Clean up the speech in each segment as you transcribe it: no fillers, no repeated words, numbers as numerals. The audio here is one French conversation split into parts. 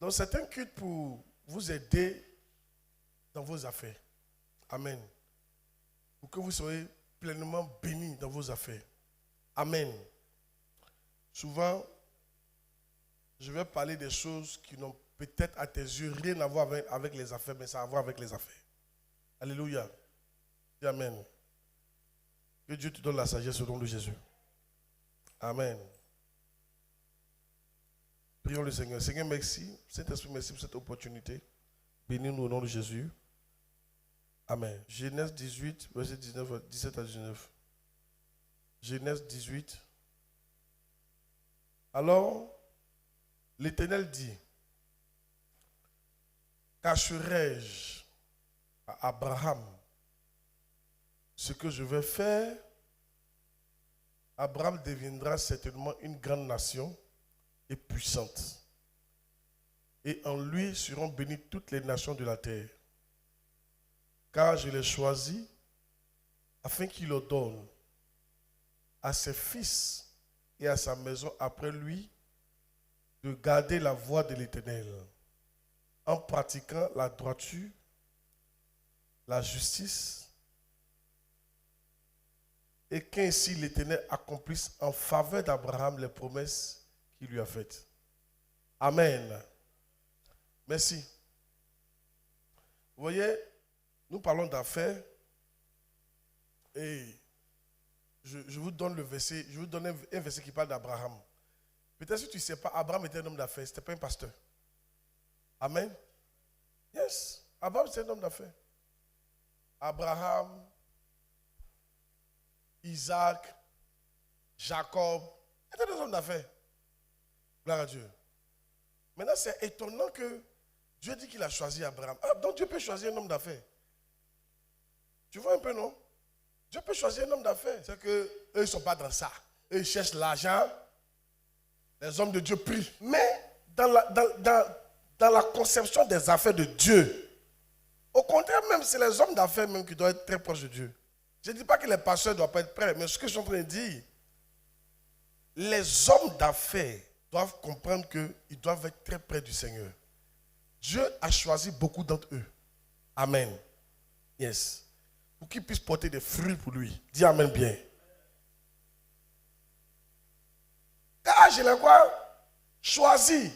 Donc c'est un culte pour vous aider dans vos affaires. Amen. Pour que vous soyez pleinement bénis dans vos affaires. Amen. Souvent, je vais parler des choses qui n'ont peut-être à tes yeux rien à voir avec les affaires, mais ça a à voir avec les affaires. Alléluia. Dis Amen. Que Dieu te donne la sagesse au nom de Jésus. Amen. Prions le Seigneur. Seigneur, merci. Saint-Esprit, merci pour cette opportunité. Bénis-nous au nom de Jésus. Amen. Genèse 18, verset 17 à 19. Genèse 18. Alors, l'Éternel dit, cacherai-je à Abraham ce que je vais faire? Abraham deviendra certainement une grande nation et puissante. Et en lui seront bénies toutes les nations de la terre. Car je l'ai choisi afin qu'il ordonne à ses fils et à sa maison après lui de garder la voie de l'Éternel en pratiquant la droiture, la justice, et qu'ainsi l'Éternel accomplisse en faveur d'Abraham les promesses qu'il lui a faites. Amen. Merci. Vous voyez, nous parlons d'affaires et je vous donne le verset, je vous donne un verset qui parle d'Abraham. Peut-être que tu ne sais pas, Abraham était un homme d'affaires, ce n'était pas un pasteur. Amen. Yes, Abraham c'est un homme d'affaires. Abraham, Isaac, Jacob, étaient des hommes d'affaires. Gloire à Dieu. Maintenant, c'est étonnant que Dieu dit qu'il a choisi Abraham. Ah, donc Dieu peut choisir un homme d'affaires. Tu vois un peu, non? Dieu peut choisir un homme d'affaires. C'est qu'eux, ils ne sont pas dans ça. Eux, ils cherchent l'argent. Les hommes de Dieu prient. Mais dans la conception des affaires de Dieu, au contraire même, c'est les hommes d'affaires même qui doivent être très proches de Dieu. Je ne dis pas que les pasteurs ne doivent pas être prêts, mais ce que je suis en train de dire, les hommes d'affaires doivent comprendre qu'ils doivent être très près du Seigneur. Dieu a choisi beaucoup d'entre eux. Amen. Yes. Pour qu'ils puissent porter des fruits pour lui. Dis Amen bien. Ah, je l'ai quoi? Choisi.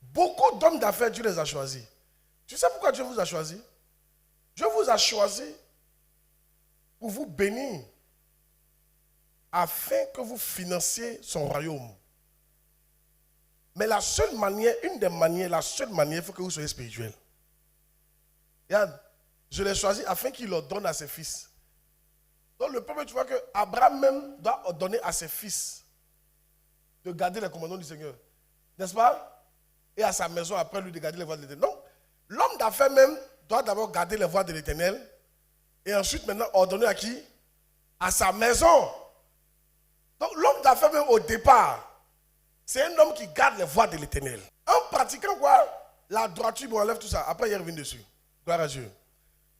Beaucoup d'hommes d'affaires, Dieu les a choisis. Tu sais pourquoi Dieu vous a choisi? Dieu vous a choisi pour vous bénir afin que vous financiez son royaume. Mais la seule manière, il faut que vous soyez spirituel. Regarde, je l'ai choisi afin qu'il ordonne à ses fils. Donc le premier, tu vois que Abraham même doit ordonner à ses fils de garder les commandements du Seigneur. N'est-ce pas? Et à sa maison après lui de garder les voies de l'Éternel. Non, l'homme d'affaires même doit d'abord garder les voies de l'Éternel et ensuite maintenant ordonner à qui? À sa maison. Donc l'homme d'affaires même au départ, c'est un homme qui garde les voies de l'Éternel. En pratiquant quoi? La droiture, on enlève tout ça. Après, il revient dessus. Gloire à Dieu.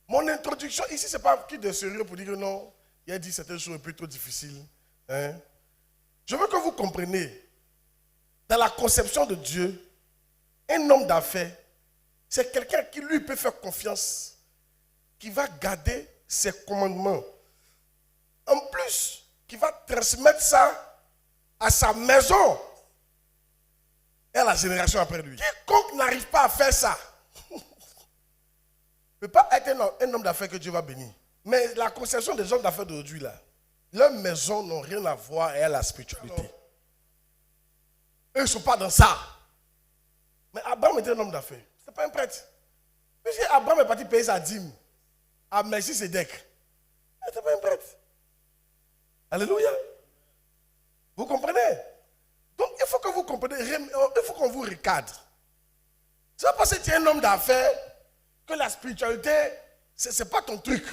Mon introduction ici, ce n'est pas qui de sérieux pour dire que non, il a dit certaines choses un peu trop difficiles. Hein? Je veux que vous compreniez, dans la conception de Dieu, un homme d'affaires, c'est quelqu'un qui lui peut faire confiance, qui va garder ses commandements. En plus, qui va transmettre ça à sa maison et à la génération après lui. Quiconque n'arrive pas à faire ça ne peut pas être un homme d'affaires que Dieu va bénir. Mais la conception des hommes d'affaires d'aujourd'hui, là, leurs maisons n'ont rien à voir avec la spiritualité. Eux, ils ne sont pas dans ça. Mais Abraham était un homme d'affaires. Ce n'était pas un prêtre. Puisque Abraham est parti payer sa dîme à Melchisédek. Il n'était pas un prêtre. Alléluia. Vous comprenez? Donc, il faut que vous compreniez, il faut qu'on vous recadre. Ce n'est pas parce que tu es un homme d'affaires que la spiritualité, ce n'est pas ton truc.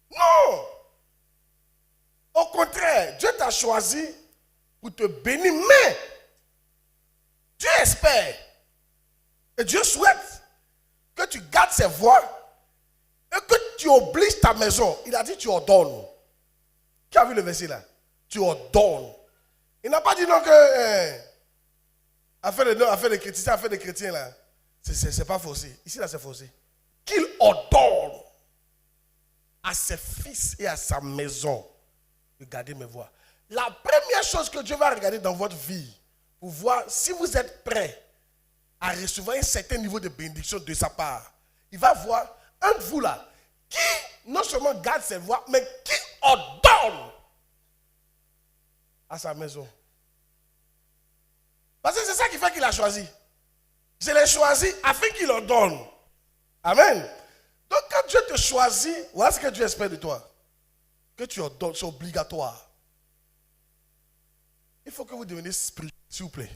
Non. Au contraire, Dieu t'a choisi pour te bénir, mais Dieu espère et Dieu souhaite que tu gardes ses voies et que tu obliges ta maison. Il a dit tu ordonnes. Qui a vu le verset là? Tu ordonnes. Il n'a pas dit non que Affaire des chrétiens là. C'est pas forcé. Ici là, c'est forcé. Qu'il ordonne à ses fils et à sa maison de garder mes voies. La première chose que Dieu va regarder dans votre vie, pour voir si vous êtes prêt à recevoir un certain niveau de bénédiction de sa part, il va voir un de vous là, qui non seulement garde ses voies, mais qui ordonne à sa maison. Parce que c'est ça qui fait qu'il a choisi. Je l'ai choisi afin qu'il ordonne. Amen. Donc quand Dieu te choisit, voilà ce que Dieu espère de toi. Que tu ordonnes, c'est obligatoire. Il faut que vous deveniez spirituel, s'il vous plaît.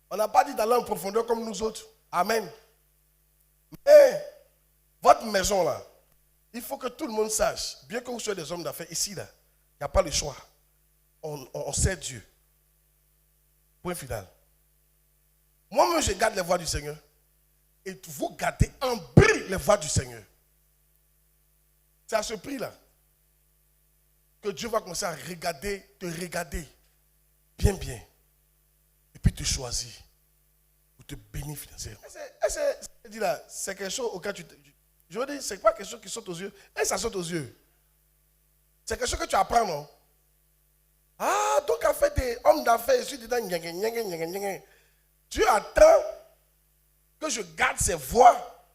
On n'a pas dit d'aller en profondeur comme nous autres. Amen. Mais votre maison là, il faut que tout le monde sache, bien que vous soyez des hommes d'affaires, ici là, il n'y a pas le choix. On sait Dieu. Point final. Moi-même, je garde les voies du Seigneur. Et vous gardez en bris les voies du Seigneur. C'est à ce prix-là que Dieu va commencer à te regarder bien, bien. Et puis te choisir pour te bénir financièrement. C'est quelque chose auquel je veux dire, c'est pas quelque chose qui saute aux yeux. Et ça saute aux yeux. C'est quelque chose que tu apprends, non? Ah, donc en fait, des hommes d'affaires, je suis dedans. Dieu attend que je garde ses voies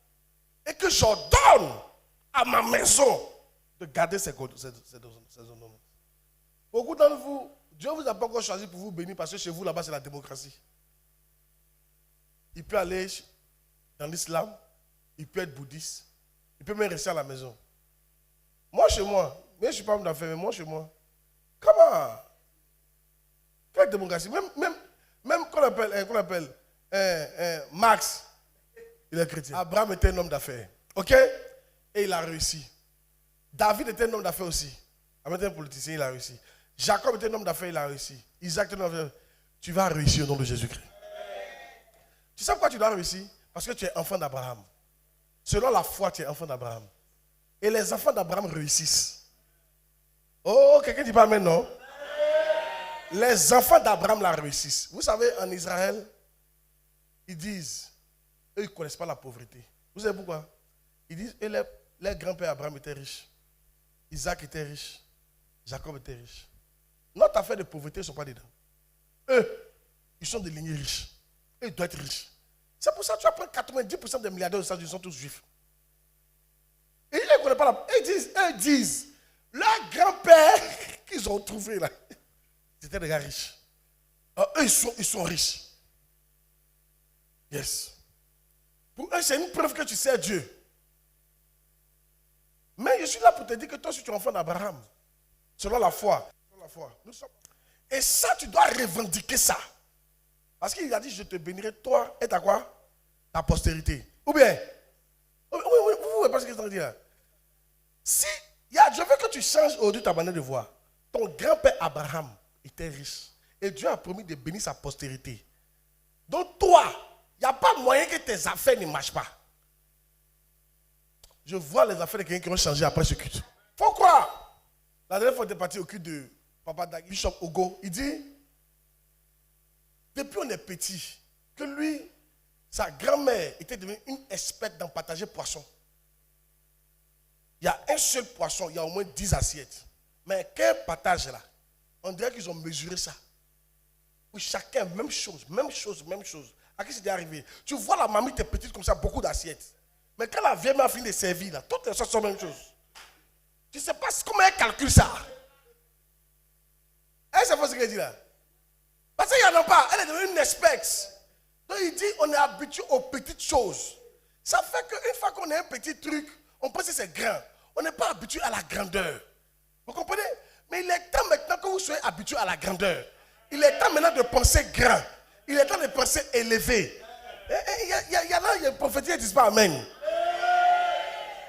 et que j'ordonne à ma maison de garder ses ordonnances. Beaucoup d'entre vous, Dieu vous a pas encore choisi pour vous bénir parce que chez vous, là-bas, c'est la démocratie. Il peut aller dans l'islam, il peut être bouddhiste, il peut même rester à la maison. Moi, chez moi, mais je ne suis pas homme d'affaires, mais moi, chez moi, comment? Quelle démocratie? Même qu'on appelle Max, il est chrétien. Abraham était un homme d'affaires. Ok? Et il a réussi. David était un homme d'affaires aussi. Abraham était un politicien, il a réussi. Jacob était un homme d'affaires, il a réussi. Isaac était un homme d'affaires. Tu vas réussir au nom de Jésus-Christ. Tu sais pourquoi tu dois réussir? Parce que tu es enfant d'Abraham. Selon la foi, tu es enfant d'Abraham. Et les enfants d'Abraham réussissent. Oh, quelqu'un dit pas amen, non? Les enfants d'Abraham la réussissent. Vous savez, en Israël, ils disent, eux, ils ne connaissent pas la pauvreté. Vous savez pourquoi? Ils disent, les grands-pères Abraham étaient riches. Isaac était riche. Jacob était riche. Notre affaire de pauvreté, ils ne sont pas dedans. Eux, ils sont des lignées riches. Eux, ils doivent être riches. C'est pour ça que tu apprends 90% des milliardaires aux États-Unis sont tous juifs. Et ils ne connaissent pas la... Eux disent, leurs grands-pères qu'ils ont trouvés là, c'était des gars riches. Alors, eux, ils sont riches. Yes. Pour eux, c'est une preuve que tu sais Dieu. Mais je suis là pour te dire que toi, si tu es enfant d'Abraham, selon la foi, et ça, tu dois revendiquer ça. Parce qu'il a dit, je te bénirai, toi et ta quoi? Ta postérité. Ou bien, oui, vous voyez pas ce que je veux dire là. Si, je veux que tu changes aujourd'hui ta manière de voir. Ton grand-père Abraham était riche. Et Dieu a promis de bénir sa postérité. Donc toi, il n'y a pas moyen que tes affaires ne marchent pas. Je vois les affaires de quelqu'un qui ont changé après ce culte. Pourquoi? La dernière fois, on était parti au culte de Papa Dagui, Bishop Ogo. Il dit, depuis on est petit, que lui, sa grand-mère était devenue une experte dans partager poisson. Il y a un seul poisson, il y a au moins 10 assiettes. Mais quel partage là? On dirait qu'ils ont mesuré ça. Oui, chacun, même chose. À qui c'est arrivé? Tu vois la mamie est petite comme ça, beaucoup d'assiettes. Mais quand la vieille m'a fini de servir, là, toutes les choses sont la même chose. Tu ne sais pas comment elle calcule ça. Elle sait pas ce qu'elle dit là. Parce qu'il n'y en a pas. Elle est devenue une experte. Donc il dit, on est habitué aux petites choses. Ça fait qu'une fois qu'on a un petit truc, on pense que c'est grand. On n'est pas habitué à la grandeur. Vous comprenez? Mais il est temps maintenant que vous soyez habitué à la grandeur. Il est temps maintenant de penser grand. Il est temps de penser élevé. Il y en a, il y a une prophétie qui ne disent pas amen.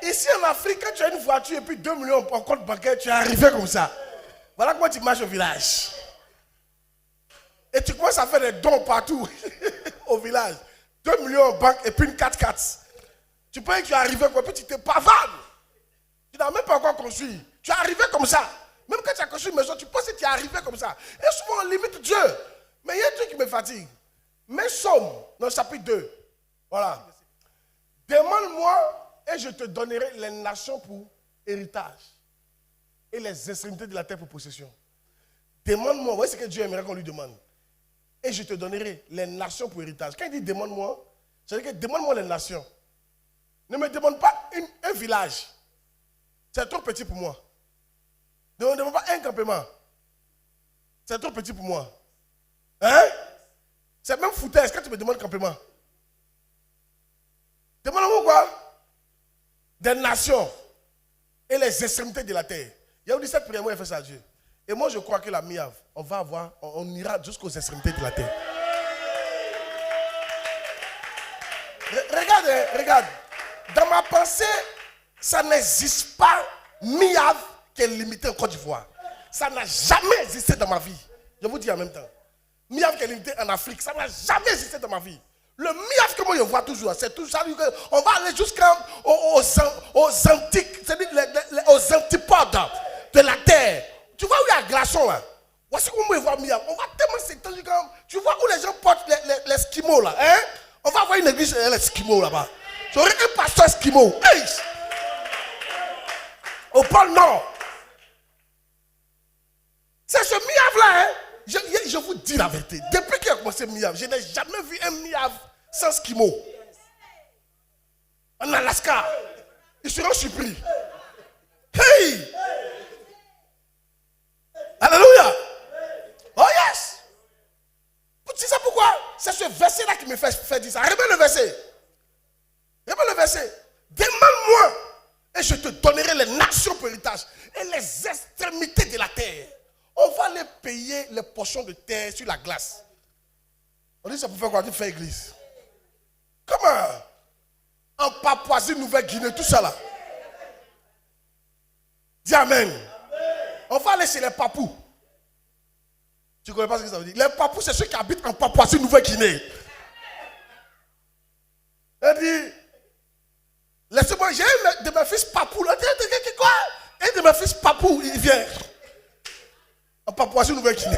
Ici en Afrique, quand tu as une voiture et puis 2 millions en compte bancaire, tu es arrivé comme ça. Voilà comment tu marches au village. Et tu commences à faire des dons partout au village. 2 millions en banque et puis une 4x4. Tu peux dire que tu es arrivé quoi, puis tu te pavanes. Tu n'as même pas encore construit. Tu es arrivé comme ça. Même quand tu as construit une maison, tu penses que tu es arrivé comme ça. Et souvent on limite Dieu. Mais il y a un truc qui me fatigue. Mes sommes, dans le chapitre 2, voilà. Demande-moi et je te donnerai les nations pour héritage et les extrémités de la terre pour possession. Demande-moi, vous voyez ce que Dieu aimerait qu'on lui demande. Et je te donnerai les nations pour héritage. Quand il dit demande-moi, c'est-à-dire que demande-moi les nations. Ne me demande pas un village. C'est trop petit pour moi. Ne me demande pas un campement. C'est trop petit pour moi. Hein? C'est même foutaise quand tu me demandes campement. Demande-moi quoi? Des nations et les extrémités de la terre. Il y a eu 17 prières, moi, il fait ça à Dieu. Et moi, je crois que la miave, on ira jusqu'aux extrémités de la terre. Regarde. Dans ma pensée, ça n'existe pas miave qui est limité en Côte d'Ivoire. Ça n'a jamais existé dans ma vie. Je vous dis en même temps. Miave qui est limité en Afrique, ça n'a jamais existé dans ma vie. Le miave que moi je vois toujours, c'est tout ça. On va aller aux antiques, c'est-à-dire aux antipodes de la terre. Tu vois où il y a glaçon là? Voici comment on voit miave. On va tellement s'étendre comme. Tu vois où les gens portent les esquimaux là, hein? On va voir une église esquimaux là-bas. J'aurais un pasteur esquimau. Hey! Au pôle Nord. C'est ce miave là, hein? Je vous dis la vérité. Depuis qu'il a commencé miave, je n'ai jamais vu un miave sans esquimau. En Alaska. Ils seront surpris. Hey! Alléluia! Oh yes! Tu sais pourquoi? C'est ce verset-là qui me fait dire ça. Remets le verset. Demande-moi et je te donnerai les nations pour héritage et les extrémités de la terre. On va les payer les portions de terre sur la glace. On dit ça pour faire quoi? Tu fais église. Comment? En Papouasie, Nouvelle-Guinée, tout ça là. Dis Amen. On va aller chez les Papous. Tu ne connais pas ce que ça veut dire? Les Papous, c'est ceux qui habitent en Papouasie, Nouvelle-Guinée. Elle dit, laissez-moi, j'ai un de mes fils Papou. Là, quoi? Un de mes fils Papou, il vient. En Papouasie, Nouvelle-Guinée.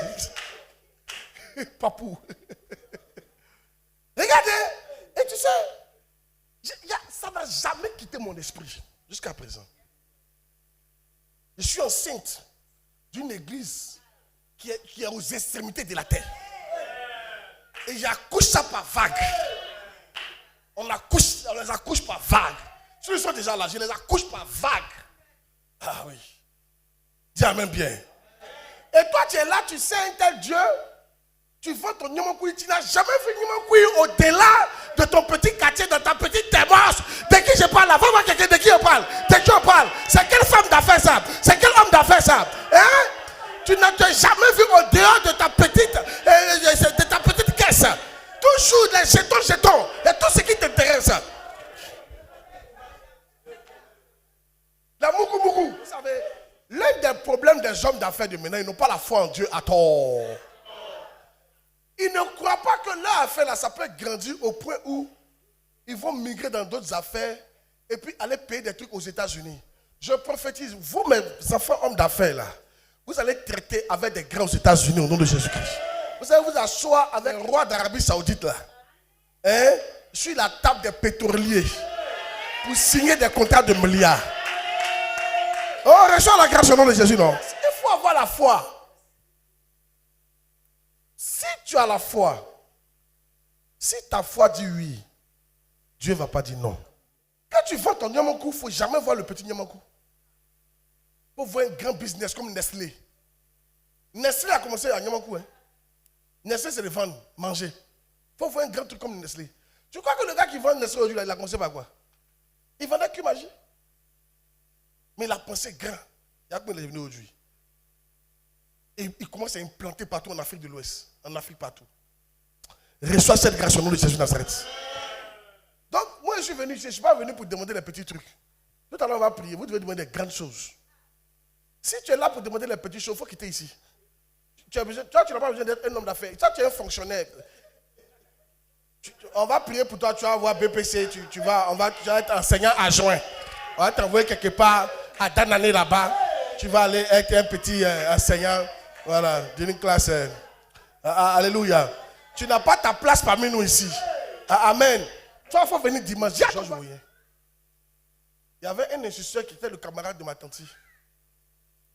Papou. Regardez. Et tu sais, ça n'a jamais quitté mon esprit jusqu'à présent. Je suis enceinte d'une église qui est aux extrémités de la terre. Et j'accouche ça par vague. On les accouche par vague. Ceux qui sont déjà là, je les accouche par vague. Ah oui. Dis Amen bien. Et toi, tu es là, tu sais un tel Dieu. Tu vends ton Nyomokoui, tu n'as jamais vu Nyomokoui au-delà de ton petit quartier, de ta petite terrasse. De qui je parle là? Va voir quelqu'un de qui on parle. De qui on parle? C'est quelle femme d'affaires ça? C'est quel homme d'affaires ça? Hein? Tu n'as jamais vu au-dehors de ta petite caisse. Toujours les jetons. Et tout ce qui t'intéresse. La moukou. Vous savez, l'un des problèmes des hommes d'affaires de maintenant, ils n'ont pas la foi en Dieu à tort. Ils ne croient pas que leur affaire là, ça peut grandir au point où ils vont migrer dans d'autres affaires et puis aller payer des trucs aux États-Unis. Je prophétise, vous mes enfants hommes d'affaires là, vous allez traiter avec des grands aux États-Unis au nom de Jésus-Christ. Vous allez vous asseoir avec le roi d'Arabie Saoudite là, hein, sur la table des pétroliers pour signer des contrats de milliards. Oh, reçois la grâce au nom de Jésus, non? Il faut avoir la foi. Si tu as la foi, si ta foi dit oui, Dieu ne va pas dire non. Quand tu vends ton Nyomokou, il ne faut jamais voir le petit Nyomokou. Il faut voir un grand business comme Nestlé. Nestlé a commencé à Nyomokou. Hein? Nestlé, c'est de vendre, manger. Il faut voir un grand truc comme Nestlé. Tu crois que le gars qui vend Nestlé aujourd'hui, il a commencé par quoi? Il vendait que magie. Mais il a pensé grand. Il y a combien il est venu aujourd'hui? Et il commence à implanter partout en Afrique de l'Ouest. En Afrique partout. Reçois cette grâce au nom de Jésus de Nazareth. Donc, moi je suis venu, je ne suis pas venu pour demander les petits trucs. Tout à l'heure on va prier, vous devez demander des grandes choses. Si tu es là pour demander les petits choses, il faut quitter ici. Tu n'as pas besoin d'être un homme d'affaires. Toi, tu es un fonctionnaire. On va prier pour toi, tu vas avoir BPC, tu vas être enseignant adjoint. On va t'envoyer quelque part à Danané là-bas. Tu vas aller être un petit enseignant, voilà, d'une classe. Alléluia. Tu n'as pas ta place parmi nous ici. Ah, amen. Toi, il faut venir dimanche. Georges Moyen. Il y avait un instituteur qui était le camarade de ma tante.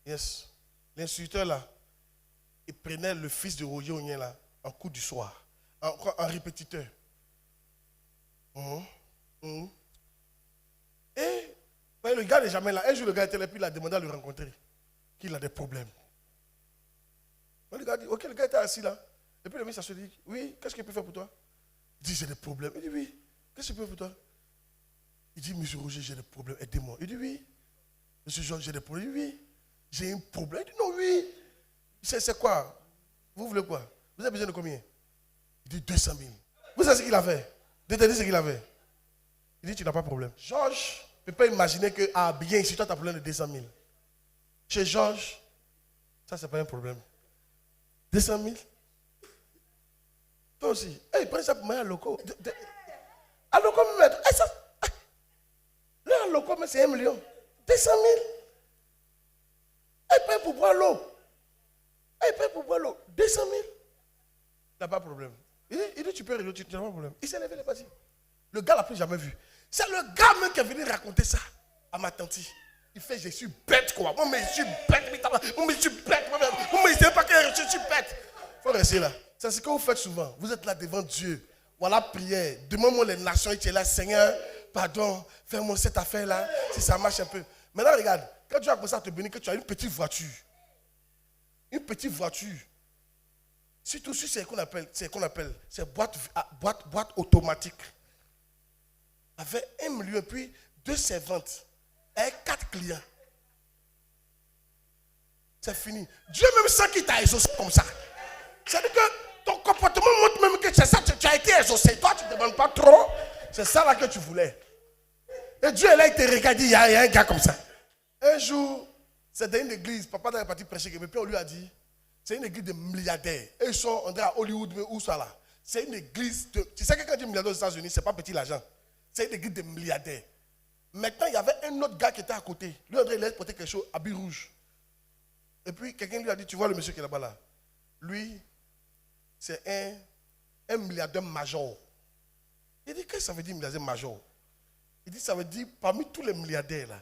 Yes. L'instituteur là, il prenait le fils de Roger Onyen là, en cours du soir, en répétiteur. Et le gars n'est jamais là. Un jour, le gars était là, puis il a demandé à le rencontrer, qu'il a des problèmes. Le gars dit, ok, le gars était assis là. Et puis le ministre se dit, oui, qu'est-ce qu'il peut faire pour toi? Il dit, j'ai des problèmes. Il dit, oui, qu'est-ce qu'il peut faire pour toi? Il dit, monsieur Roger, j'ai des problèmes, aidez-moi. Il dit, oui. Monsieur Georges, j'ai des problèmes. Il dit, oui. J'ai un problème. Il dit, non, oui. C'est quoi? Vous voulez quoi? Vous avez besoin de combien? Il dit, 200 000. Vous savez ce qu'il a fait? Détenez ce qu'il a fait. Il dit, tu n'as pas de problème. Georges ne peut pas imaginer que, ah, bien, si toi, tu as un problème de 200 000. Chez Georges, ça, c'est pas un problème. 200 000? Toi aussi. Hey, prends ça pour moi, un loco. Un loco, me met. Là, un loco, mais c'est 1 million. 200 000. Elle paye pour boire l'eau. Elle paye pour boire l'eau. 200 000. Il n'a pas de problème. Il dit, tu peux régler, tu n'as pas de problème. Il s'est levé, il est parti. Le gars ne l'a plus jamais vu. C'est le gars même qui est venu raconter ça à ma tante. Il fait, je suis bête, quoi. Moi, mais je suis bête. Moi, mais je suis bête. Moi, mais je ne sais pas que je suis bête. Il faut rester là. C'est ce que vous faites souvent. Vous êtes là devant Dieu. Voilà, prière. Demande-moi les nations. Et tu es là, Seigneur, pardon, fais-moi cette affaire-là. Si ça marche un peu. Maintenant, regarde. Quand tu as commencé à te bénir, que tu as une petite voiture. Une petite voiture. Surtout si c'est boîte automatique. Avec 1 million, puis 2 servantes. Et 4 clients. C'est fini. Dieu même sent qu'il t'a exaucé comme ça. C'est-à-dire que ton comportement montre même que c'est ça, tu as été exaucé. Toi, tu ne demandes pas trop. C'est ça là que tu voulais. Et Dieu est là, il te regarde, il y a un gars comme ça. Un jour, c'est dans une église, papa est parti prêcher, mais puis on lui a dit, c'est une église de milliardaires. Et ils sont, on dirait à Hollywood, mais où ça là? C'est une église de... Tu sais que quand tu es milliardaire aux États-Unis, ce n'est pas petit l'argent. C'est une église de milliardaires. Maintenant, il y avait un autre gars qui était à côté. Lui, André, il a porté quelque chose, habit rouge. Et puis, quelqu'un lui a dit, tu vois le monsieur qui est là-bas là? Lui, c'est un milliardaire major. Il dit, qu'est-ce que ça veut dire milliardaire major? Il dit, ça veut dire, parmi tous les milliardaires là,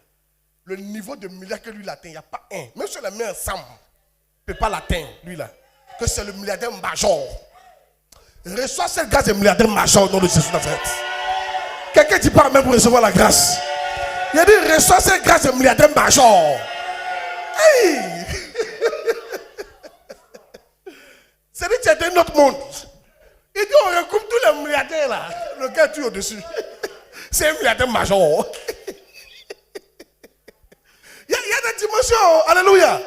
le niveau de milliard que lui il atteint, il n'y a pas un. Même si on les met ensemble, il ne peut pas l'atteindre, lui là. Que c'est le milliardaire major. Reçois cette grâce de milliardaire major au nom de Jésus Nazareth. Quelqu'un dit pas même pour recevoir la grâce. Il a dit, reçois cette grâce de milliardaire major. Hey! C'est dit, c'est un autre monde. Il dit, on recoupe tous les milliardaires là. Le gars tue au-dessus. C'est un milliardaire major. Il y a des dimensions. Alléluia.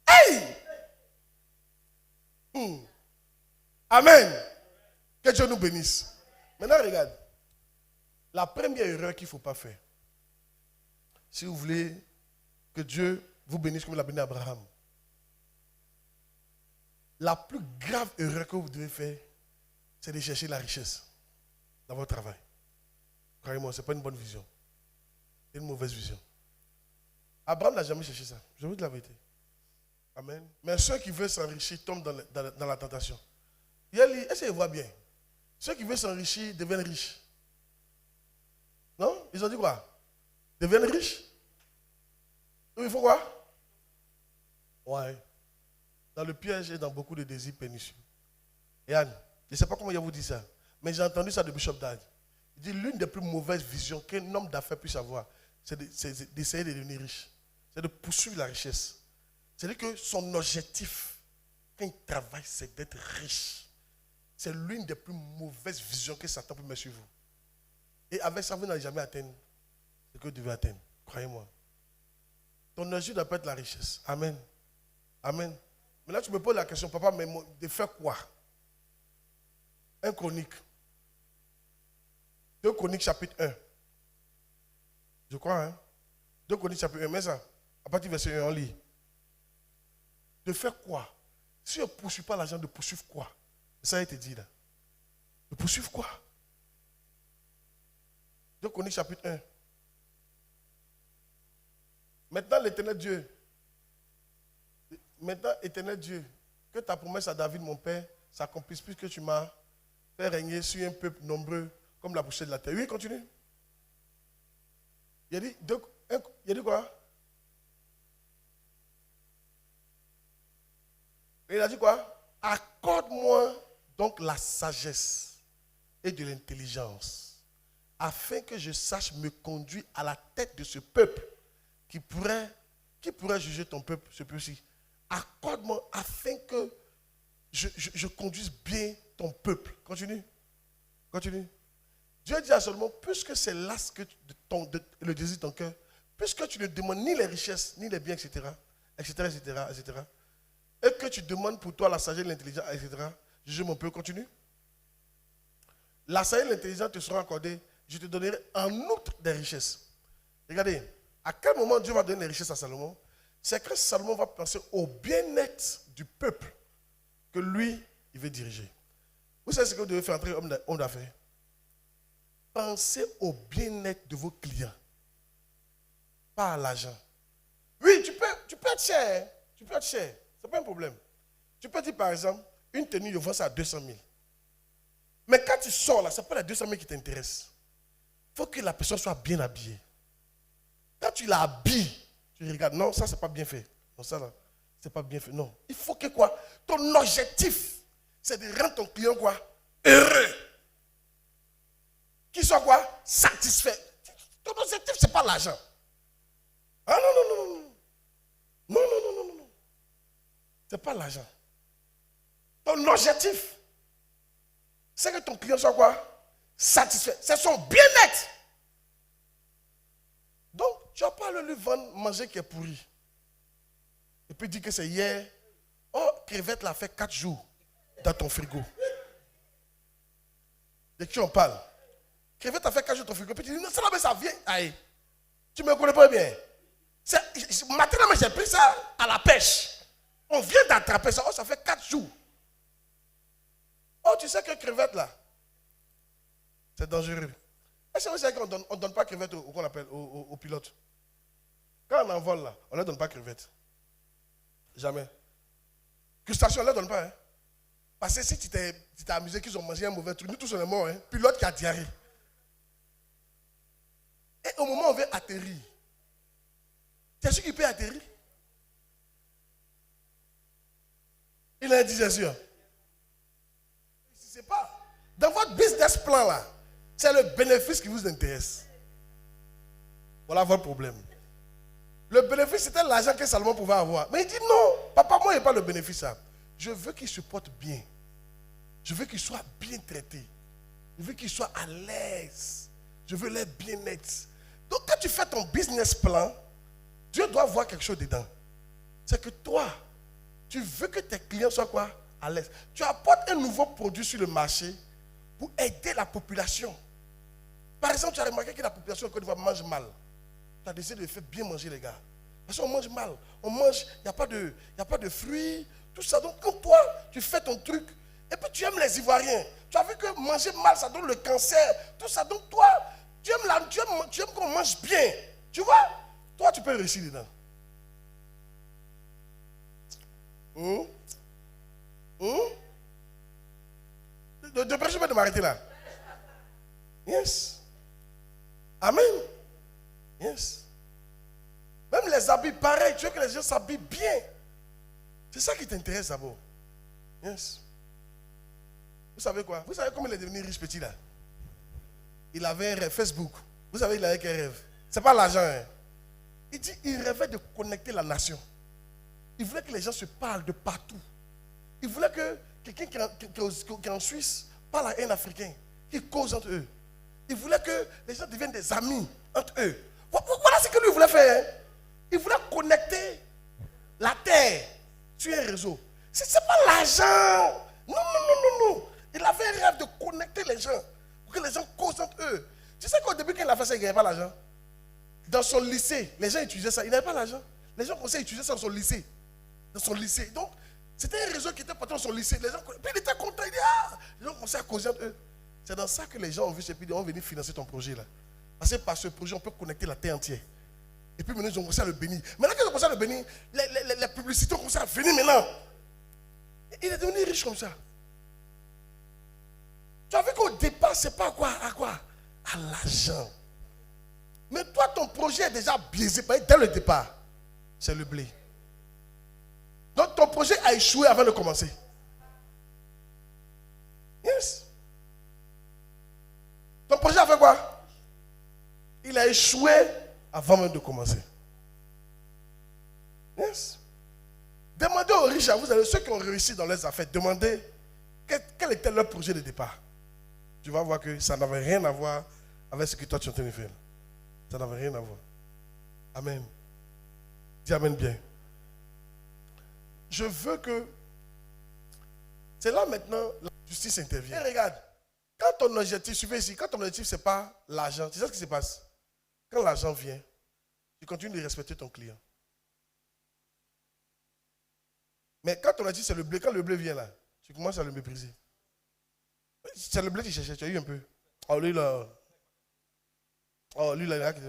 Hey! Amen. Que Dieu nous bénisse. Maintenant, regarde. La première erreur qu'il ne faut pas faire, si vous voulez que Dieu vous bénisse comme il a béni Abraham, la plus grave erreur que vous devez faire, c'est de chercher la richesse dans votre travail. Croyez-moi, ce n'est pas une bonne vision. C'est une mauvaise vision. Abraham n'a jamais cherché ça. Je vous dis la vérité. Amen. Mais ceux qui veulent s'enrichir tombent dans la tentation. Est-ce qu'ils voient bien? Ceux qui veulent s'enrichir deviennent riches. Non? Ils ont dit quoi? Deviennent riches? Il faut quoi? Ouais. Dans le piège et dans beaucoup de désirs pernicieux. Et Anne, je ne sais pas comment il vous dit ça, mais j'ai entendu ça de Bishop Dag. Il dit l'une des plus mauvaises visions qu'un homme d'affaires puisse avoir, c'est d'essayer de devenir riche. C'est de poursuivre la richesse. C'est-à-dire que son objectif, quand il travaille, c'est d'être riche. C'est l'une des plus mauvaises visions que Satan peut mettre sur vous. Et avec ça, vous n'allez jamais atteindre ce que vous devez atteindre. Croyez-moi. Ton objectif doit pas être la richesse. Amen. Amen. Mais là, tu me poses la question, papa, mais de faire quoi? Un Chronique. 2 Chroniques chapitre 1. Je crois, hein? 2 Chroniques chapitre 1, mais ça, à partir du verset 1, on lit. De faire quoi? Si on ne poursuit pas l'argent, de poursuivre quoi? Ça a été dit là. De poursuivre quoi? 2 Chroniques chapitre 1. Maintenant, l'éternel Dieu, que ta promesse à David, mon père, s'accomplisse puisque tu m'as fait régner sur un peuple nombreux comme la poussière de la terre. Oui, continue. Il a dit quoi? Il a dit quoi? Accorde-moi donc la sagesse et de l'intelligence, afin que je sache me conduire à la tête de ce peuple qui pourrait juger ton peuple, ce peuple-ci. Accorde-moi afin que je conduise bien ton peuple. Continue. Continue. Dieu dit à Salomon, puisque c'est là le désir de ton cœur, puisque tu ne demandes ni les richesses, ni les biens, etc., et que tu demandes pour toi la sagesse, l'intelligence, etc., juge mon peuple, continue. La sagesse et l'intelligence te seront accordées, je te donnerai en outre des richesses. Regardez, à quel moment Dieu va donner les richesses à Salomon? C'est que Salomon va penser au bien-être du peuple que lui, il veut diriger. Vous savez ce que vous devez faire entrer homme d'affaires? Pensez au bien-être de vos clients, pas à l'argent. Oui, tu peux être cher, tu peux être cher, ce n'est pas un problème. Tu peux dire par exemple, une tenue, je vends ça à 200 000. Mais quand tu sors là, ce n'est pas les 200 000 qui t'intéressent. Il faut que la personne soit bien habillée. Quand tu l'habilles, tu regardes, non, ça c'est pas bien fait. Non, ça là, c'est pas bien fait. Non. Il faut que quoi? Ton objectif, c'est de rendre ton client quoi? Heureux. Qu'il soit quoi? Satisfait. Ton objectif, ce n'est pas l'argent. Ah non, non, non, non. Non, non, non, non, non. Ce n'est pas l'argent. Ton objectif, c'est que ton client soit quoi? Satisfait. C'est son bien-être. Donc, tu vas pas lui vendre manger qui est pourri. Et puis dire que c'est hier. Oh, crevette l'a fait 4 jours dans ton frigo. De qui on parle? Crevette a fait 4 jours dans ton frigo. Puis tu dis, non, ça vient. Aïe. Tu ne me connais pas bien. Maintenant, j'ai pris ça à la pêche. On vient d'attraper ça. Oh, ça fait 4 jours. Oh, tu sais que crevette là, c'est dangereux. Est-ce que vous savez qu'on ne donne pas crevette qu'on appelle aux pilotes? Quand on envole là, on ne leur donne pas crevette. Jamais. Crustacés, on ne leur donne pas. Hein? Parce que si tu t'es amusé qu'ils ont mangé un mauvais truc, nous tous on est morts. Hein? Pilote qui a diarrhée. Et au moment où on veut atterrir, tu es sûr qu'il peut atterrir? Il a indigestion. C'est pas. Dans votre business plan là, c'est le bénéfice qui vous intéresse. Voilà votre problème. Le bénéfice, c'était l'argent que Salomon pouvait avoir. Mais il dit non, papa, moi, il n'y a pas le bénéfice. Ça. Je veux qu'il se porte bien. Je veux qu'il soit bien traité. Je veux qu'il soit à l'aise. Je veux les bien-être. Donc, quand tu fais ton business plan, Dieu doit voir quelque chose dedans. C'est que toi, tu veux que tes clients soient quoi? À l'aise. Tu apportes un nouveau produit sur le marché pour aider la population. Par exemple, tu as remarqué que la population de Côte d'Ivoire mange mal. Tu as décidé de faire bien manger les gars. Parce qu'on mange mal. On mange, il n'y a pas de fruits, tout ça. Donc, quand toi, tu fais ton truc, et puis tu aimes les Ivoiriens. Tu as vu que manger mal, ça donne le cancer, tout ça. Donc, toi, tu aimes qu'on mange bien. Tu vois? Toi, tu peux réussir dedans. De près, je vais m'arrêter là. Yes. Amen. Yes. Même les habits, pareil. Tu veux que les gens s'habillent bien. C'est ça qui t'intéresse d'abord. Yes. Vous savez quoi? Vous savez comment il est devenu riche petit là? Il avait un rêve, Facebook. Vous savez, il avait quel rêve? C'est pas l'argent. Hein? Il dit, il rêvait de connecter la nation. Il voulait que les gens se parlent de partout. Il voulait que quelqu'un qui est en Suisse parle à un Africain, qui cause entre eux. Il voulait que les gens deviennent des amis entre eux. Voilà ce que lui voulait faire. Hein? Il voulait connecter la terre sur un réseau. Ce n'est pas l'argent. Non, non, non, non, non. Il avait un rêve de connecter les gens pour que les gens causent entre eux. Tu sais qu'au début, quand il a fait ça, il n'avait pas l'argent. Dans son lycée, les gens utilisaient ça. Il n'avait pas l'argent. Les gens commençaient à utiliser ça dans son lycée. Dans son lycée. Donc, c'était un réseau qui était parti dans son lycée. Les gens, puis il était content. Il dit, ah, les gens commençaient à causer entre eux. C'est dans ça que les gens ont vu, et puis ils ont venu financer ton projet là. Parce que par ce projet, on peut connecter la terre entière. Et puis maintenant, ils ont commencé à le bénir. Maintenant qu'ils ont commencé à le bénir, les publicités ont commencé à venir maintenant. Et il est devenu riche comme ça. Tu as vu qu'au départ, c'est pas à quoi? À l'argent. Mais toi, ton projet est déjà biaisé dès le départ. C'est le blé. Donc ton projet a échoué avant de commencer. Yes. Ton projet a fait quoi? Il a échoué avant même de commencer. Yes. Demandez aux riches, vous avez ceux qui ont réussi dans leurs affaires, demandez quel était leur projet de départ. Tu vas voir que ça n'avait rien à voir avec ce que toi tu es en train de faire. Ça n'avait rien à voir. Amen. Dis amen bien. Je veux que... C'est là maintenant la justice intervient. Et regarde, quand ton objectif, suivez ici, quand ton objectif ce n'est pas l'argent, tu sais ce qui se passe? Quand l'argent vient, tu continues de respecter ton client. Mais quand ton objectif c'est le blé, quand le blé vient là, tu commences à le mépriser. C'est le blé que tu cherchais, tu as eu un peu. Oh lui là. Oh lui là, il a qui...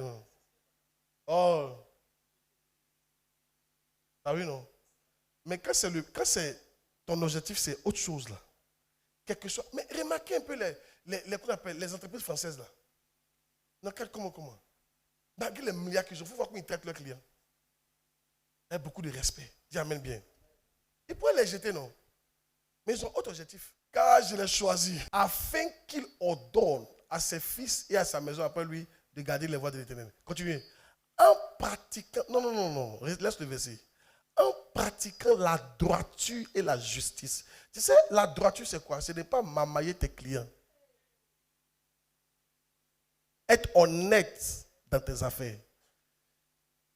Oh. Ah oui non. Mais quand c'est ton objectif, c'est autre chose là. Quelque chose. Mais remarquez un peu les entreprises françaises là. Non, comment? Malgré les milliards qu'ils ont, il faut voir comment ils traitent leurs clients. Il y a beaucoup de respect. Dis amen bien. Ils pourraient les jeter, non? Mais ils ont autre objectif. Car je l'ai choisi afin qu'il ordonne à ses fils et à sa maison après lui de garder les voies de l'Éternel. Continuez. En pratiquant, non, laisse le verset. En pratiquant la droiture et la justice. Tu sais, la droiture c'est quoi? Ce n'est pas mamailler tes clients. Être honnête dans tes affaires.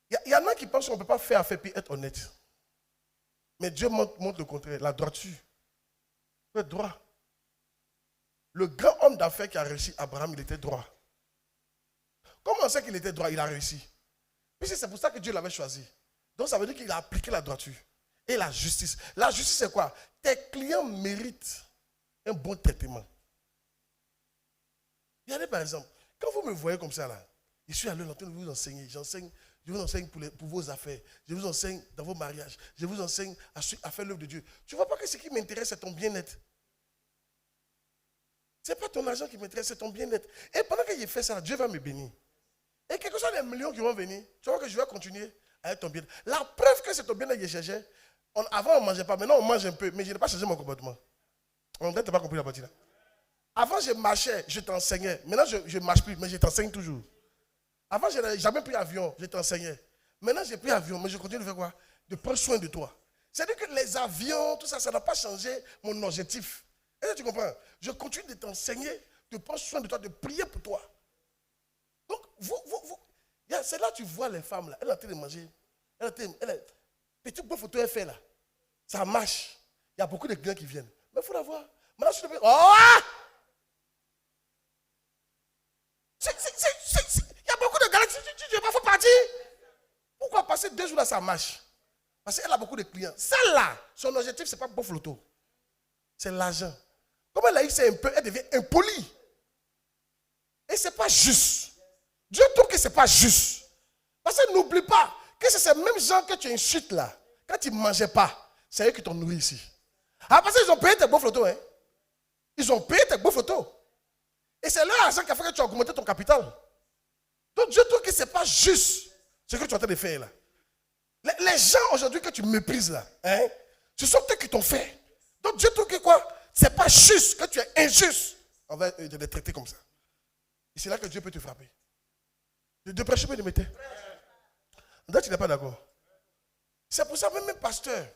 Il y en a qui pensent qu'on ne peut pas faire affaire puis être honnête. Mais Dieu montre le contraire. La droiture. Il faut être droit. Le grand homme d'affaires qui a réussi, Abraham, il était droit. Comment on sait qu'il était droit? Il a réussi. Puisque c'est pour ça que Dieu l'avait choisi. Donc ça veut dire qu'il a appliqué la droiture et la justice. La justice c'est quoi? Tes clients méritent un bon traitement. Regardez par exemple, quand vous me voyez comme ça là, je suis à l'heure en train de vous enseigner. Je vous enseigne pour vos affaires. Je vous enseigne dans vos mariages. Je vous enseigne à faire l'œuvre de Dieu. Tu ne vois pas que ce qui m'intéresse c'est ton bien-être. Ce n'est pas ton argent qui m'intéresse, c'est ton bien-être. Et pendant que j'ai fait ça, Dieu va me bénir. Et quels que soient les millions qui vont venir, tu vois que je vais continuer à être ton bien-être. La preuve que c'est ton bien-être que je cherchais, avant on ne mangeait pas, maintenant on mange un peu, mais je n'ai pas changé mon comportement. On n'a pas compris la partie là. Avant je marchais, je t'enseignais. Maintenant je ne marche plus, mais je t'enseigne toujours. Avant je n'avais jamais pris avion, je t'enseignais. Maintenant j'ai pris avion, mais je continue de faire quoi? De prendre soin de toi. C'est-à-dire que les avions, tout ça, ça n'a pas changé mon objectif. Est-ce que tu comprends? Je continue de t'enseigner, de prendre soin de toi, de prier pour toi. Donc, c'est là que tu vois les femmes, là. Elle est en train de manger. Petit beau photo, elle fait là. Ça marche. Il y a beaucoup de clients qui viennent. Mais il faut la voir. Maintenant, je te dis, oh! Il y a beaucoup de gars, tu ne vas pas partir. Pourquoi passer 2 jours là, ça marche? Parce qu'elle a beaucoup de clients. Celle-là, son objectif, ce n'est pas beau photo. C'est l'argent. Comme elle a eu, c'est un peu, elle devient impolie. Et ce n'est pas juste. Dieu trouve que ce n'est pas juste. Parce que n'oublie pas que c'est ces mêmes gens que tu insultes là. Quand ils ne mangeaient pas, c'est eux qui t'ont nourri ici. Ah, parce qu'ils ont payé tes beaux photos. Hein? Ils ont payé tes beaux photos. Et c'est leur argent qui a fait que tu as augmenté ton capital. Donc Dieu trouve que ce n'est pas juste ce que tu es en train de faire là. Les gens aujourd'hui que tu méprises là, hein, ce sont eux qui t'ont fait. Donc Dieu trouve que quoi? Ce n'est pas juste, que tu es injuste. On va te les traiter comme ça. Et c'est là que Dieu peut te frapper. De prêcher, mais de mettre. Là, tu n'es pas d'accord. C'est pour ça même un pasteur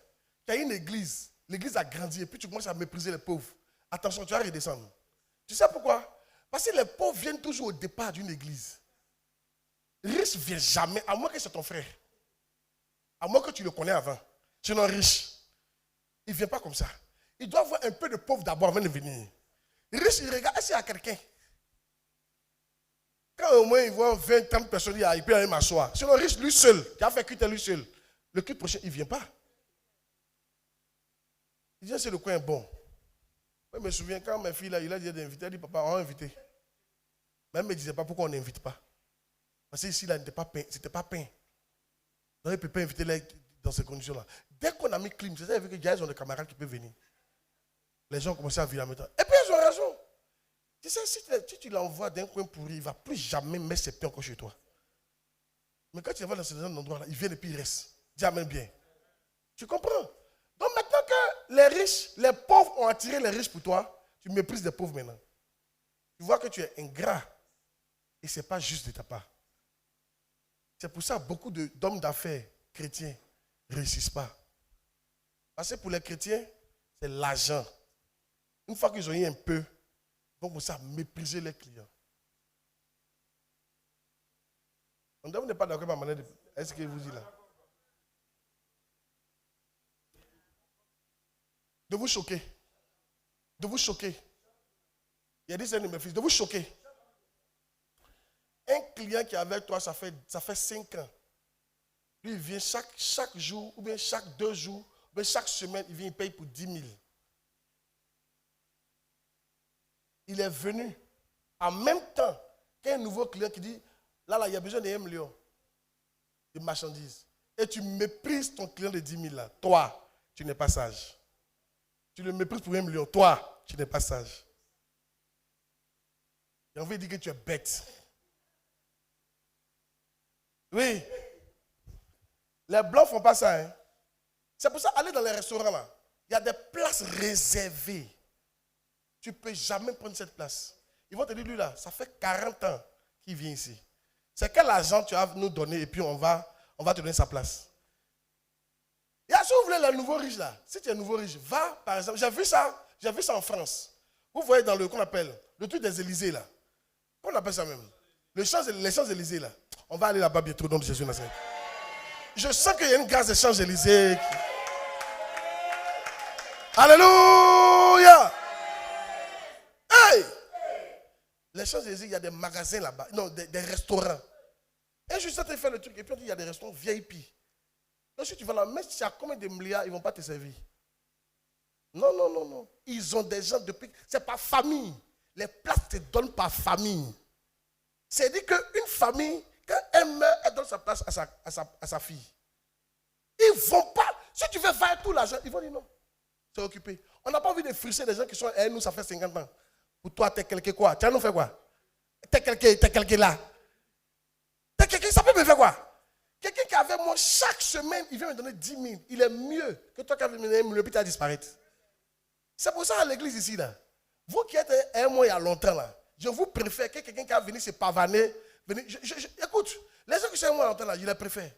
qui a une église, l'église a grandi et puis tu commences à mépriser les pauvres. Attention, tu vas redescendre. Tu sais pourquoi? Parce que les pauvres viennent toujours au départ d'une église. Riche ne vient jamais, à moins que c'est ton frère. À moins que tu le connais avant. Sinon riche, il ne vient pas comme ça. Il doit avoir un peu de pauvre d'abord avant de venir. Riche, il regarde, est-ce qu'il y a quelqu'un? Quand au moins il voit 20, 30 personnes, il peut aller m'asseoir. Sinon riche, lui seul, qui a fait culte lui seul. Le culte prochain, il ne vient pas. Il dit, c'est le coin bon. Je me souviens quand mes filles, là, il a dit d'inviter, elle dit, papa, on va inviter. Même elle ne me disait pas pourquoi on n'invite pas. Parce que ici, là, c'était pas peint. Donc, il ne peut pas inviter là, dans ces conditions-là. Dès qu'on a mis clim, c'est ça, il y a des camarades qui peuvent venir. Les gens ont commencé à vivre en même temps. Et puis, ils ont raison. Tu sais, si tu l'envoies d'un coin pourri, il ne va plus jamais mettre ses pieds encore chez toi. Mais quand tu vas dans ce endroit-là, il vient et puis il reste. Dis amen bien. Tu comprends? Donc maintenant que les riches, les pauvres ont attiré les riches pour toi, tu méprises les pauvres maintenant. Tu vois que tu es ingrat. Et ce n'est pas juste de ta part. C'est pour ça que beaucoup d'hommes d'affaires chrétiens ne réussissent pas. Parce que pour les chrétiens, c'est l'argent. Une fois qu'ils ont eu un peu, ils vont commencer à mépriser les clients. On n'est pas d'accord avec ma manière de... Est-ce que vous dites là? De vous choquer. De vous choquer. Il y a des de mes fils. De vous choquer. Un client qui est avec toi, ça fait 5 ans. Lui, il vient chaque jour, ou bien chaque 2 jours, ou bien chaque semaine, il vient, il paye pour 10 000. Il est venu en même temps qu'un nouveau client qui dit, là, il y a besoin de 1 million de marchandises. Et tu méprises ton client de 10 000 là. Toi, tu n'es pas sage. Tu le méprises pour 1 million. Toi, tu n'es pas sage. J'ai envie de dire que tu es bête. Oui. Les blancs ne font pas ça. Hein. C'est pour ça, aller dans les restaurants là, il y a des places réservées. Tu ne peux jamais prendre cette place. Ils vont te dire, lui là, ça fait 40 ans qu'il vient ici. C'est quel argent tu vas nous donner et puis on va te donner sa place. Et si vous voulez les nouveaux riches là, si tu es nouveau riche, va par exemple, j'ai vu ça en France. Vous voyez dans le qu'on appelle le truc des Élysées là. Comment on appelle ça même? Les Champs-Élysées là. On va aller là-bas bientôt, au nom de Jésus Nazareth. Je sens qu'il y a une grâce des Champs-Élysées. Alléluia! Hey! Les Champs-Élysées, il y a des magasins là-bas, non, des restaurants. Et je suis en train de faire le truc, et puis on dit il y a des restaurants VIP. Donc si tu vas là, même si tu as combien de milliards, ils ne vont pas te servir. Non, non, non, non. Ils ont des gens depuis. C'est par famille. Les places te donnent par famille. C'est-à-dire qu'une famille, quand elle meurt, elle donne sa place à sa fille. Ils ne vont pas. Si tu veux faire tout l'argent, ils vont dire non. C'est occupé. On n'a pas envie de frustrer les gens qui sont, nous, ça fait 50 ans. Pour toi, t'es quelqu'un quoi? Tu as nous fait quoi? T'es quelqu'un là. T'es quelqu'un, ça peut me faire quoi? Quelqu'un qui est avec moi chaque semaine, il vient me donner 10 000. Il est mieux que toi qui as me donné 1 million, puis tu as disparu. C'est pour ça à l'église ici, là. Vous qui êtes un mois il y a longtemps, là, je vous préfère que quelqu'un qui a venu se pavaner. Écoute, les gens qui sont un mois longtemps, là, je les préfère.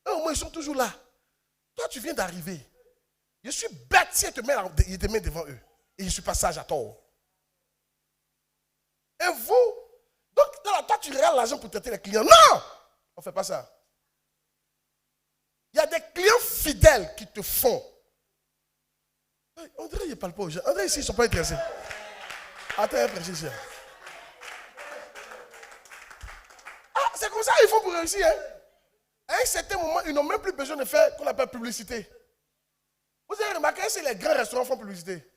Eux, au moins, ils sont toujours là. Toi, tu viens d'arriver. Je suis bête si il te met devant eux. Et je suis pas sage à tort. Et vous, donc, toi, tu regardes l'argent pour traiter les clients. Non! On ne fait pas ça. Il y a des clients fidèles qui te font. André, il ne parle pas aux gens. André, ici, ils ne sont pas intéressés. Attends, un précision. Ah, c'est comme ça qu'ils font pour réussir. Hein? À un certain moment, ils n'ont même plus besoin de faire qu'on appelle publicité. Vous avez remarqué, si les grands restaurants font publicité.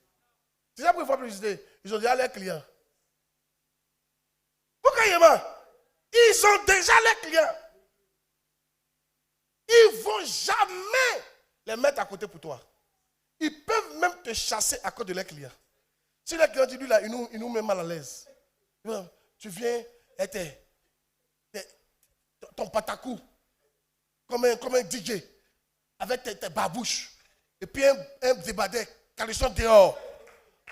C'est ça pour ils font publicité. Ils ont déjà leurs clients. Pourquoi ils ont déjà les clients. Ils ne vont jamais les mettre à côté pour toi. Ils peuvent même te chasser à cause de leurs clients. Si les clients disent, lui là, il nous met mal à l'aise. Tu viens, ton patakou, comme un DJ, avec tes babouches, et puis un débardeur, caleçon dehors.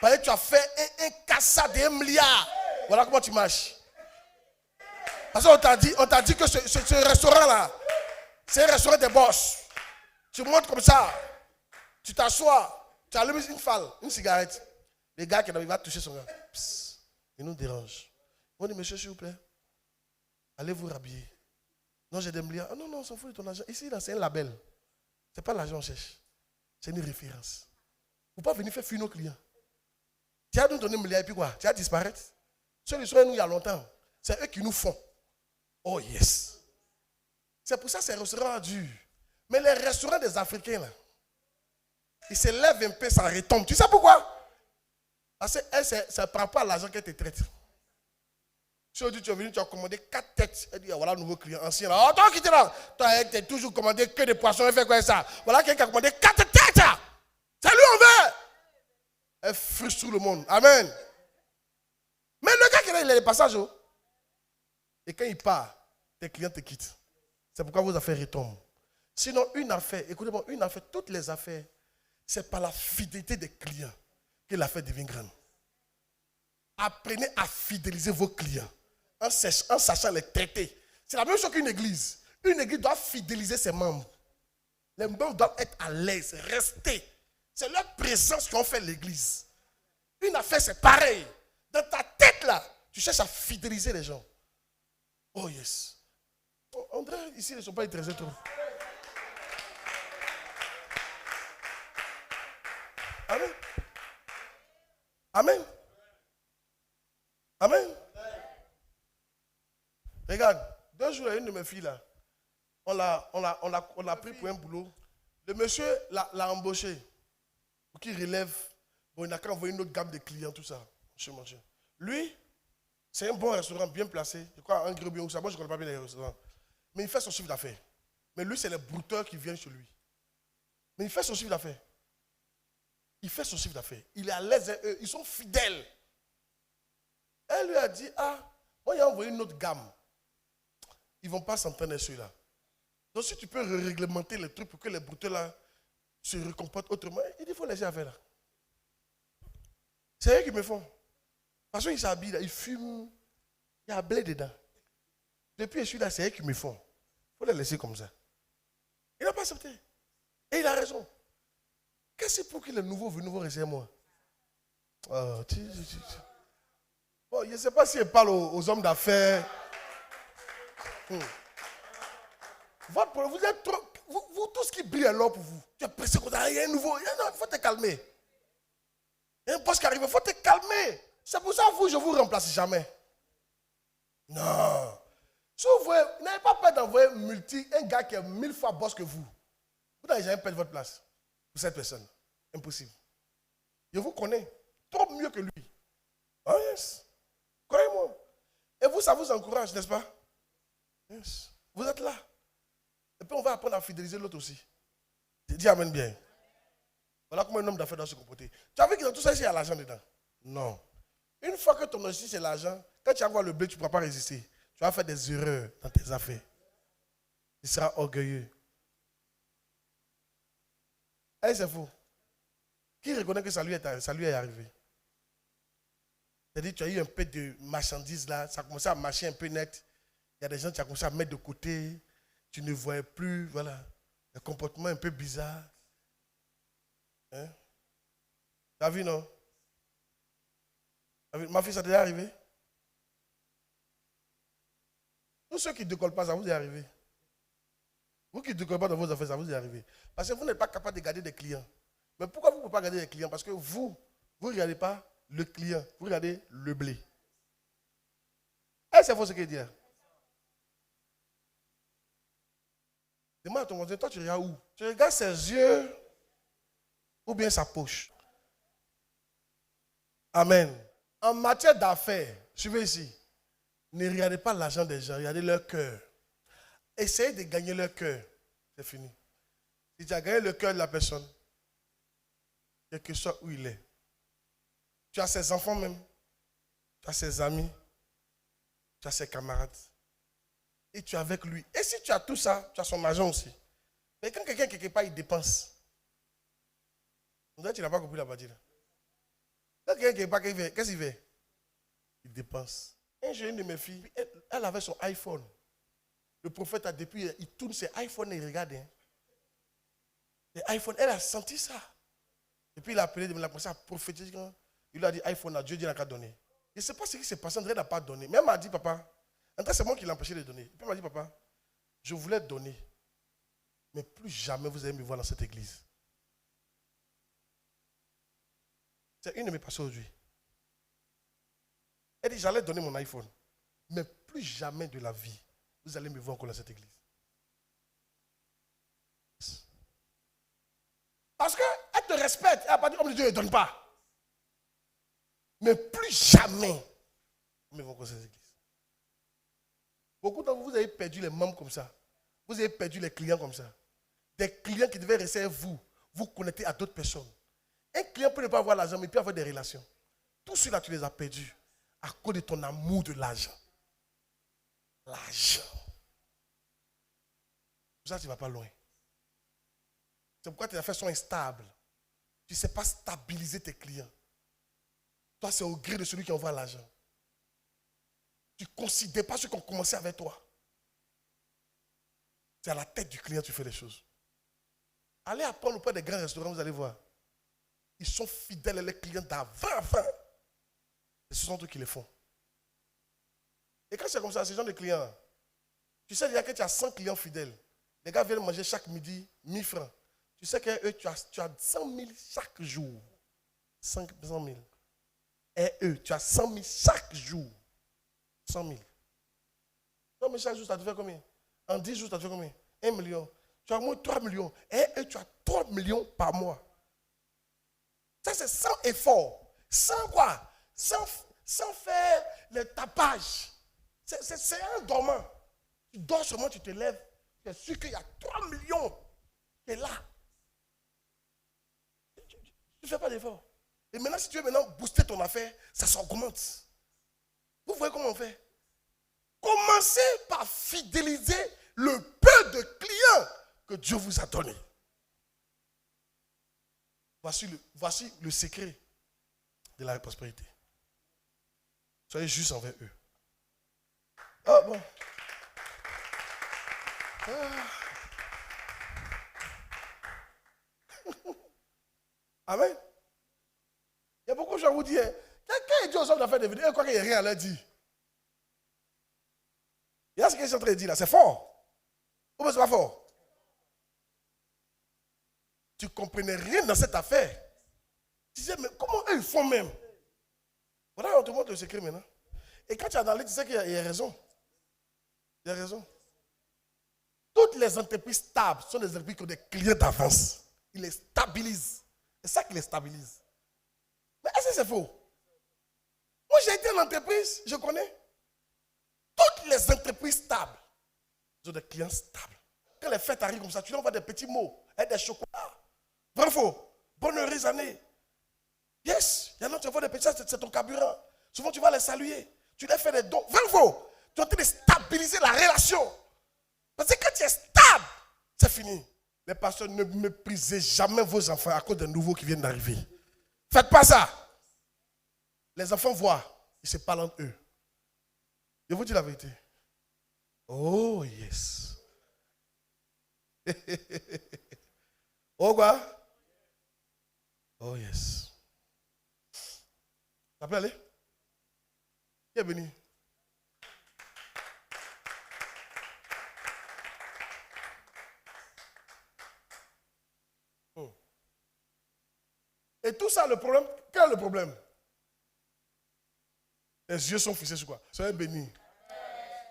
Parce que tu as fait un cassa de 1 milliard. Voilà comment tu marches. Parce qu'on t'a dit que ce restaurant-là, c'est un restaurant des boss. Tu montes comme ça. Tu t'assois. Tu allumes une cigarette. Le gars qui est là, il va toucher son gars. Psst, il nous dérange. On dit, monsieur, s'il vous plaît, allez vous rhabiller. Non, j'ai des milliards. Ah, non, on s'en fout de ton argent. Ici, là, c'est un label. Ce n'est pas l'argent qu'on cherche. C'est une référence. Il ne faut pas venir faire fuir nos clients. Tu as nous donné 1 milliard et puis quoi? Tu as disparaître. Ceux qui sont nous il y a longtemps, c'est eux qui nous font. Oh yes. C'est pour ça que ces restaurants durent. Mais les restaurants des Africains, là, ils se lèvent un peu, ça retombe. Tu sais pourquoi? Parce que ça ne prend pas l'argent qu'elle te traite. Si aujourd'hui tu es venu, tu as commandé 4 têtes. Elle dit, voilà un nouveau client ancien. Là. Oh, toi qui es là, toi tu as toujours commandé que des poissons. Elle fait quoi ça? Voilà quelqu'un qui a commandé 4 têtes. C'est lui on veut. Elle frustre tout le monde. Amen. Mais il a les passages. Oh. Et quand il part, tes clients te quittent. C'est pourquoi vos affaires retombent. Sinon, une affaire, écoutez-moi, une affaire, toutes les affaires, c'est par la fidélité des clients que l'affaire devient grande. Apprenez à fidéliser vos clients en sachant les traiter. C'est la même chose qu'une église. Une église doit fidéliser ses membres. Les membres doivent être à l'aise, rester. C'est leur présence qui ont fait l'église. Une affaire, c'est pareil. Dans ta tête, là, tu cherches à fidéliser les gens. Oh yes. On dirait ici, ils ne sont pas intéressés trop. Amen. Amen. Amen. Regarde, 2 jours, une de mes filles là, on l'a pris pour un boulot. Le monsieur l'a embauché pour qu'il relève. Bon, il n'a qu'à envoyer une autre gamme de clients, tout ça. Monsieur. Lui, c'est un bon restaurant bien placé. Je crois un gros bien ou ça. Moi, je ne connais pas bien les restaurants. Mais il fait son chiffre d'affaires. Mais lui, c'est les brouteurs qui viennent chez lui. Mais il fait son chiffre d'affaires. Il fait son chiffre d'affaires. Il est à l'aise. Ils sont fidèles. Elle lui a dit, moi, il a envoyé une autre gamme. Ils ne vont pas s'entendre ceux-là. Donc, si tu peux réglementer les trucs pour que les brouteurs là se recomportent autrement, il faut laisser faire là. C'est eux qui me font. De toute façon, ils s'habillent là, ils fument. Il y a blé dedans. Depuis que je suis là, c'est eux qui me font. Il faut les laisser comme ça. Il n'a pas accepté. Et il a raison. Qu'est-ce que c'est pour que les nouveaux vont rester à moi? Bon, je ne sais pas si elle parle aux hommes d'affaires. Vous êtes trop. Vous tous qui brillent alors pour vous. Tu es pressé qu'on a un nouveau. Il faut te calmer. Il y a un poste qui arrive, il faut te calmer. C'est pour ça que je ne vous remplace jamais. Non. Si vous n'avez pas peur d'envoyer un gars qui est 1000 fois boss que vous. Vous n'avez jamais perdu votre place pour cette personne. Impossible. Je vous connais. Trop mieux que lui. Oh yes. Croyez-moi. Et vous, ça vous encourage, n'est-ce pas? Yes. Vous êtes là. Et puis on va apprendre à fidéliser l'autre aussi. Dis amen bien. Voilà comment un homme d'affaires doit se comporter. Tu as vu que dans tout ça, il y a l'argent dedans? Non. Une fois que ton objectif c'est l'argent, quand tu vas voir le blé, tu ne pourras pas résister. Tu vas faire des erreurs dans tes affaires. Tu seras orgueilleux. Et c'est faux. Qui reconnaît que ça lui est arrivé? C'est-à-dire tu as eu un peu de marchandises là, ça a commencé à marcher un peu net. Il y a des gens qui ont commencé à mettre de côté. Tu ne voyais plus, voilà, un comportement un peu bizarre. Hein? Tu as vu, non? Ma fille, ça t'est arrivé? Tous ceux qui ne décollent pas, ça vous est arrivé. Vous qui ne décollez pas dans vos affaires, ça vous est arrivé. Parce que vous n'êtes pas capable de garder des clients. Mais pourquoi vous ne pouvez pas garder des clients? Parce que vous ne regardez pas le client, vous regardez le blé. Est-ce que c'est faux ce qu'il dit? Demande à ton voisin, toi tu regardes où? Tu regardes ses yeux ou bien sa poche. Amen. En matière d'affaires, suivez ici. Ne regardez pas l'argent des gens, regardez leur cœur. Essayez de gagner leur cœur. C'est fini. Si tu as gagné le cœur de la personne, quel que soit où il est, tu as ses enfants même, tu as ses amis, tu as ses camarades, et tu es avec lui. Et si tu as tout ça, tu as son argent aussi. Mais quand quelqu'un, quelque part, il dépense, on dirait que tu n'as pas compris la partie là. Quand quelqu'un, quelque part, qu'est-ce qu'il fait? Il dépense. Un jour, une de mes filles, elle avait son iPhone. Le prophète a depuis, il tourne ses iPhones et il regarde. Hein. Les iPhones, elle a senti ça. Et puis il a appelé, il a commencé à prophétiser. Il lui a dit iPhone à Dieu, Dieu n'a qu'à donner. Je ne sais pas ce qui s'est passé, André n'a pas donné. Mais elle m'a dit, papa, André, c'est moi qui l'ai empêché de donner. Et puis elle m'a dit, papa, je voulais donner. Mais plus jamais vous allez me voir dans cette église. C'est une de mes passions aujourd'hui. Elle dit, j'allais donner mon iPhone. Mais plus jamais de la vie, vous allez me voir encore dans cette église. Parce qu'elle te respecte. Elle n'a pas dit, oh mon Dieu, ne donne pas. Mais plus jamais, vous me voir encore dans cette église. Beaucoup d'entre vous, vous avez perdu les membres comme ça. Vous avez perdu les clients comme ça. Des clients qui devaient rester vous, vous connecter à d'autres personnes. Un client peut ne pas avoir l'argent, mais il peut avoir des relations. Tout cela, tu les as perdus à cause de ton amour de l'argent. L'argent. Pour ça, tu ne vas pas loin. C'est pourquoi tes affaires sont instables. Tu ne sais pas stabiliser tes clients. Toi, c'est au gré de celui qui envoie l'argent. Tu ne considères pas ceux qui ont commencé avec toi. C'est à la tête du client que tu fais les choses. Allez apprendre auprès des grands restaurants, vous allez voir. Ils sont fidèles à leurs clients d'avant. Et ce sont eux qui les font. Et quand c'est comme ça, ces gens de clients, tu sais déjà que tu as 100 clients fidèles. Les gars viennent manger chaque midi 1000 francs. Tu sais que eux, tu as 100 000 chaque jour. 100 000. Et eux, tu as 100 000 chaque jour. 100 000. 100 000 chaque jour, ça te fait combien? En 10 jours, ça te fait combien? 1 million. Tu as au moins 3 millions. Et eux, tu as 3 millions par mois. Ça, c'est sans effort. Sans quoi? Sans faire le tapage. C'est un dormant. Tu dors seulement, tu te lèves. Tu es sûr qu'il y a 3 millions qui est là. Tu ne fais pas d'effort. Et maintenant, si tu veux maintenant booster ton affaire, ça s'augmente. Vous voyez comment on fait? Commencez par fidéliser le peu de clients que Dieu vous a donné. Voici le secret de la prospérité. Soyez juste envers eux. Ah bon. Ah. Amen. Il y a beaucoup de gens qui vous disent, quelqu'un dit aux hommes d'affaires de venir, quoi qu'il n'y ait rien à leur dire. Il y a ce qu'ils sont en train de dire là, c'est fort. Ou bien c'est pas fort? Tu ne comprenais rien dans cette affaire. Tu disais, mais comment eux ils font même? Voilà, on te montre le secret maintenant. Et quand tu as dans l'île, tu sais qu'il y a raison. Il y a raison. Toutes les entreprises stables sont des entreprises qui ont des clients d'avance. Ils les stabilisent. C'est ça qui les stabilise. Mais est-ce que c'est faux? Moi, j'ai été en entreprise, je connais. Toutes les entreprises stables, ils ont des clients stables. Quand les fêtes arrivent comme ça, tu leur envoies des petits mots et des chocolats. Vrai ou faux? Bonne heureuse année. Yes, il y en a qui envoient des petits, c'est ton carburant. Souvent, tu vas les saluer. Tu leur fais des dons. Vrai ou faux? Tu es en train de stabiliser la relation. Parce que quand tu es stable, c'est fini. Les pasteurs, ne méprisez jamais vos enfants à cause des nouveaux qui viennent d'arriver. Faites pas ça. Les enfants voient, ils se parlent entre eux. Je vous dis la vérité. Oh yes. Oh quoi? Oh yes. Ça peut aller? Qui est venu? Et tout ça, le problème, quel est le problème? Les yeux sont fixés sur quoi? Soyez bénis.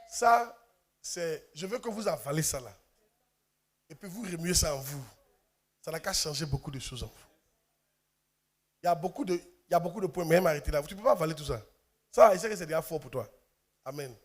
Ça, c'est, je veux que vous avalez ça là. Et puis vous remuez ça en vous. Ça n'a qu'à changer beaucoup de choses en vous. Il y a beaucoup de points, mais m'arrêter là. Tu ne peux pas avaler tout ça. Ça, je sais que c'est déjà fort pour toi. Amen.